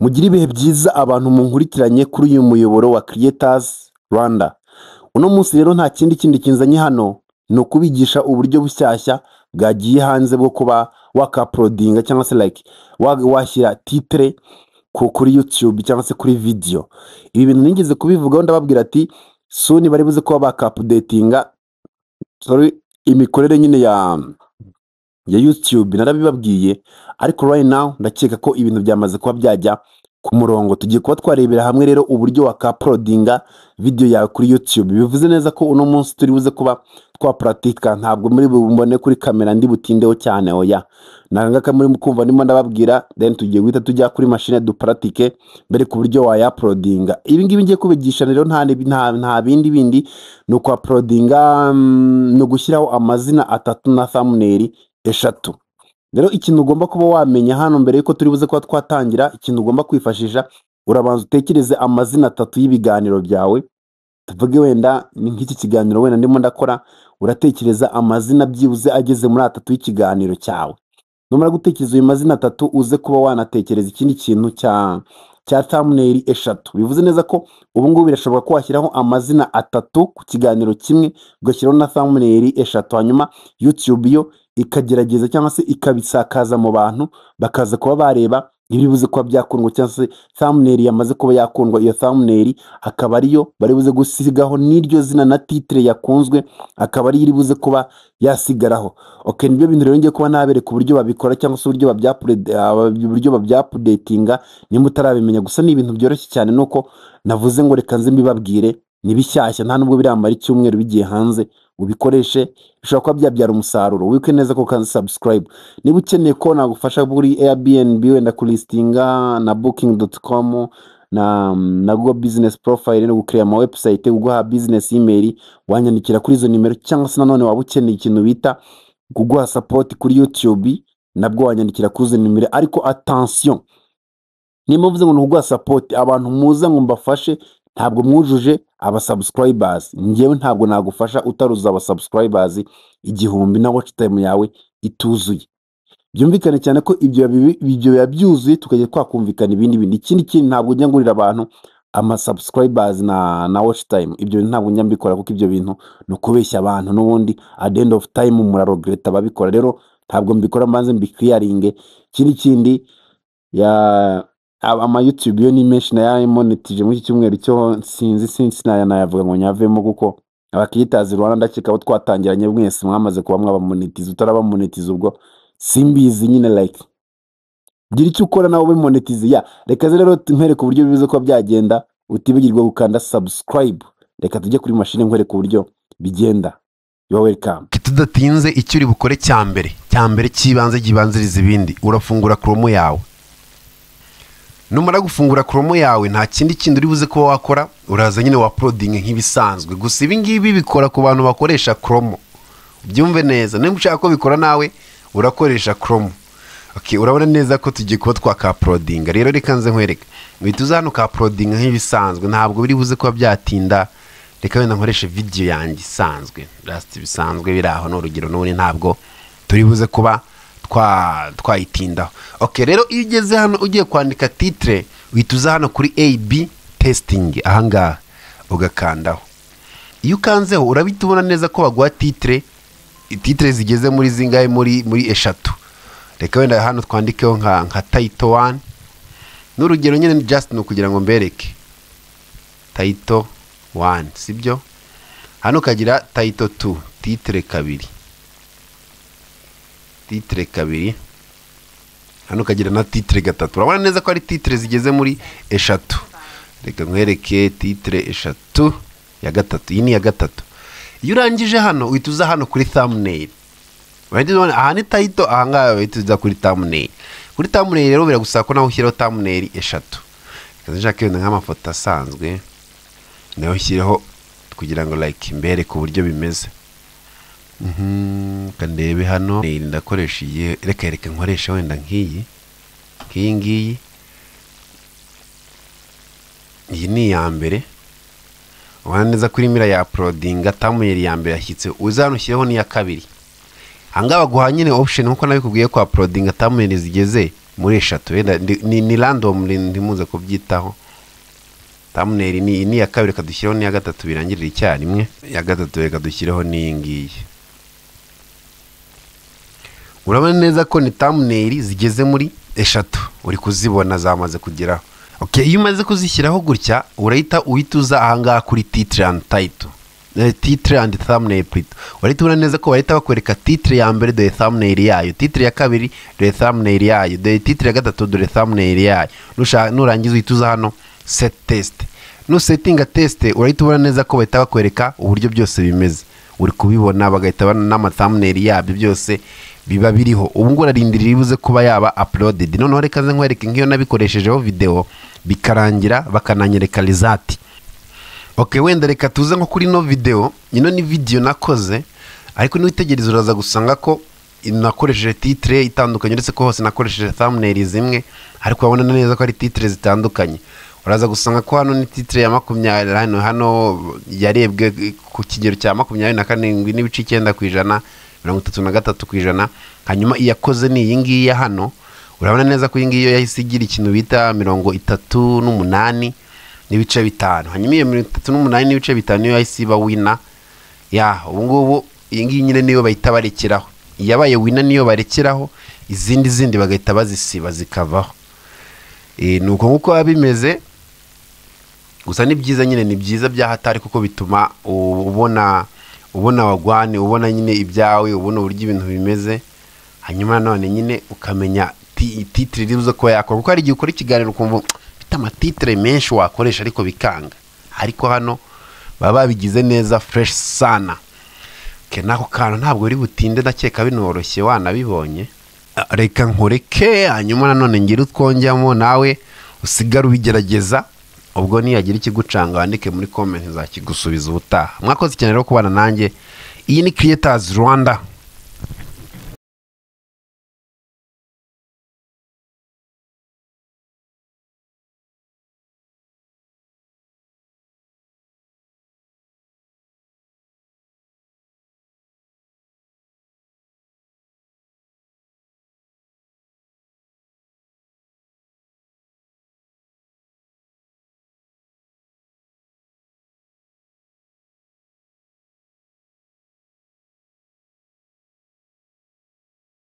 Mugire ibihe byiza abantu munkurikiranye kuri uyu muyoboro wa Creators Rwanda. Uno munsi rero nta kindi kinzanye hano ni ukubigisha uburyo bushyashya bwagiye hanze bwo kuba wakaplodinga cyangwa se washyira titre kuri YouTube cyangwa se kuri video. Ibi bintu nigeze kubivugaho ndababwira ati soon bari buze kuba bakaupdatinga imikorere nyine ya YouTube narabibabwiye, ariko right now ndakeka ko ibintu byamaze kuba byajya ku murongo. Tugiye kuba twarebera hamwe rero uburyo wakaplodinga video yawe kuri YouTube. Bivuze neza ko uno munsi turi buze kuba twapratika, ntabwo muri bumbone kuri kamera ndi butindeho cyane, oya nangaka muri kumva ndimo ndababwira, then tugiye guhita tujya kuri machine dupratike mbere ku buryo wayaplodinga. Ibi ngibi ngiye kubigisha rero nta bindi no kwaplodinga, no gushyiraho amazina atatu na thumbnail eshatu. Rero ikintu ugomba kuba wamenya hano mbere yuko turi buze kuba twatangira, ikintu ugomba kwifashisha, urabanza utekereze amazina atatu y'ibiganiro byawe. Tuvuge wenda ni nk'iki kiganiro wenda ndimo ndakora, uratekereza amazina byibuze ageze muri atatu y'ikiganiro cyawe. Numara gutekereza ayo mazina atatu, uze kuba wanatekereza ikindi kintu cya thumbnail eshatu. Bivuze neza ko ubu ngubu birashoboka ko washyiraho amazina atatu ku kiganiro kimwe, ugashyiraho na thumbnail eshatu, hanyuma YouTube yo ikagerageza cyangwa se ikabisakaza mu bantu bakaza kuba bareba ibiri buze kuba byakundwa, cyangwa se thumbnail yamaze kuba yakundwa. Iyo thumbnail akaba ariyo bari buze gusigaho n'iryo zina na titre yakunzwe, akaba ari iri buze kuba yasigaraho. Okay, nibyo bintu rero ngiye kuba nabereka uburyo babikora cyangwa se uburyo babyapudetinga nimba utarabimenya. Gusa ni ibintu byoroshye cyane, nuko navuze ngo reka nze mbibabwire, ni bishyashya, nta nubwo biramara icyumweru bigiye hanze. Ubikoreshe, bishobora kuba byabyara umusaruro. Wibuke neza ko kandi subscribe. Niba ukeneye ko nagufasha kuri Airbnb wenda kulistinga na booking.com na Google Business Profile no gukreate ama website, guha business email, wanyandikira kuri izo nimero. Cyangwa se nanone waba ukeneye ikintu bita kuguha support kuri YouTube, nabwo wanyandikira kuri izo nimero. Ariko attention, nimba mvuze ngo nuguha support, abantu muza ngo mbafashe ntabwo mwujuje aba subscribers, ngewe ntabwo nagufasha utaruza aba subscribers 1000 na watch time yawe ituzuye. Byumvikane cyane ko ibyo yabyuzuye tukajya twakumvikana ibindi. Ikindi ntabwo njya ngurira abantu ama subscribers na watch time. Ibyo ntabwo njya mbikora, kuko ibyo bintu no kubeshya abantu, n'ubundi at the end of time muraregreta babikora. Rero ntabwo mbikora, mbanze mbiclearinge. Ikindi ya ama YouTube yo ni menshi na monetije muri iki cyumweru cyo sinzi nayavuga ngo nyavemo, kuko abakitazi Rwanda ndakeka abo twatangiranye mwese mwamaze kuba mwaba utarabamonetize ubwo simbizi nyine. Gira icyo ukora nawe ube monetize. Reka rero nkwereke uburyo bivuze ko byagenda, utibagirwa gukanda subscribe. Reka tujye kuri machine nkwereke uburyo bigenda. You are welcome. Tudatinze, icyo uri bukore cyambere kibanze gibanziriza ibindi, urafungura Chrome yawe. Numara gufungura Chrome yawe, nta kindi uri buze kuba wakora, uraza nyine uploading nk'ibisanzwe. Gusa ibi ngibi bikora ku bantu bakoresha Chrome, byumve neza. Nimba ushaka ko bikora nawe urakoresha Chrome. Okay, urabona neza ko tugiye kuba twakaplodinga. Rero reka nze nkwereke, bituza hano ka uploading nk'ibisanzwe, ntabwo biri buze kuba byatinda. Reka wenda nkoreshe video yanjye isanzwe, just bisanzwe biraho n'urugero, n'ubundi ntabwo turi buze kuba twayitindaho. Okay, rero iyo ugeze hano ugiye kwandika titre, wituza hano kuri AB testing, ahangaha ugakandaho. Iyo ukanzeho urabitubona neza ko baguha titre zigeze muri zingahe, muri eshatu. Reka wenda hano twandikeho nka title 1 n'urugero nyine, just no kugira ngo mbereke title 1, sibyo? Hano kagira title 2, titre kabiri, hano kagira na titre gatatu. Urabona neza ko ari titre zigeze muri eshatu. Reka nkwereke titre eshatu ya gatatu. Iyi ni ya gatatu. Iyo urangije hano wituza hano kuri thumbnail. Aha ni title, ahangaha wituza kuri thumbnail. Kuri thumbnail rero biragusaba ko nawe ushyiraho thumbnail eshatu. Reka nshake wenda nk'amafoto asanzwe, nawe ushyireho kugira ngo mbere ku buryo bimeze. Kandebe hano ndakoresha iyi, reka nkoresha wenda nk'iyi ngiyi. Iyi ni ya mbere. Ubona neza kuri mira ya uploading thumbnail ya mbere yashyitse, uzanushyireho ni ya kabiri. Hanga baguha nyine option nkuko nabikubwiye ko uploading thumbnail zigeze muri eshatu, wenda ni random ndimuze kubyitaho. Thumbnail ni iya kabiri, kadushyiraho n'iya gatatu birangirira icyarimwe. Iya gatatu reka dushyireho n'iyi ngiyi. Urabona neza ko ni thumbnail zigeze muri eshatu, uri kuzibona zamaze kugeraho. Okay, iyo umaze kuzishyiraho gutya uhita uza ahangaha kuri titre and title, titre and thumbnail plutôt. Urahita ubona neza ko bahita bakwereka titre ya mbere dore thumbnail yayo, titre ya kabiri dore thumbnail yayo, dore titre ya gatatu dore thumbnail yayo. Nurangiza uhita uza hano set test. Setting test urahita ubona neza ko bahita bakwereka uburyo byose bimeze, uri kubibona bagahita bana n'ama thumbnail yabyo byose biba biriho. Ubu ngo ararindira ibuze kuba yaba uploaded. Noneho reka nze nkwereke nk'iyo nabikoreshejeho video bikarangira bakananyereka result. Okay, wenda reka tuze nko kuri no video. Ino ni video nakoze, ariko niwitegereza uraza gusanga ko nakoresheje titre itandukanye, ndetse ko hose nakoresheje thumbnail zimwe, ariko wabona neza ko ari titre zitandukanye. Uraza gusanga ko hano ni titre ya 20, hano yarebwe ku kigero cya 27.9%, 33%. Hanyuma iyakoze ni iyi ngiyi ya hano, urabona neza ko iyi ngiyi yahise igira ikintu bita 38.5. Hanyuma iyo 38.5 niyo yahise iba winner. Ubu ngubu iyi ngiyi nyine niyo bahita barekeraho, iyabaye winner niyo barekeraho, izindi bagahita bazisiba zikavaho. Nuko nkuko abimeze. Gusa ni byiza nyine, ni byiza byahatari kuko bituma ubona wagwane, ubona nyine ibyawe, ubona uburyo ibintu bimeze. Hanyuma none nyine ukamenya titre ribuze ko yakora, kuko hari igihe ukora ikiganiro ukumva bita amatitre menshi wakoresha ariko bikanga, ariko hano baba babigize neza fresh sana. Nako kantu ntabwo uri butinde, ndakeka binoroshye wanabibonye. Reka nkoreke, hanyuma nanone ngira utwongeramo nawe usigara ubigerageza. Ubwo niyagira ikigucanga wandike muri comment, nzakigusubiza ubutaha. Mwakoze cyane rero kubana nanjye. Iyi ni Creators Rwanda.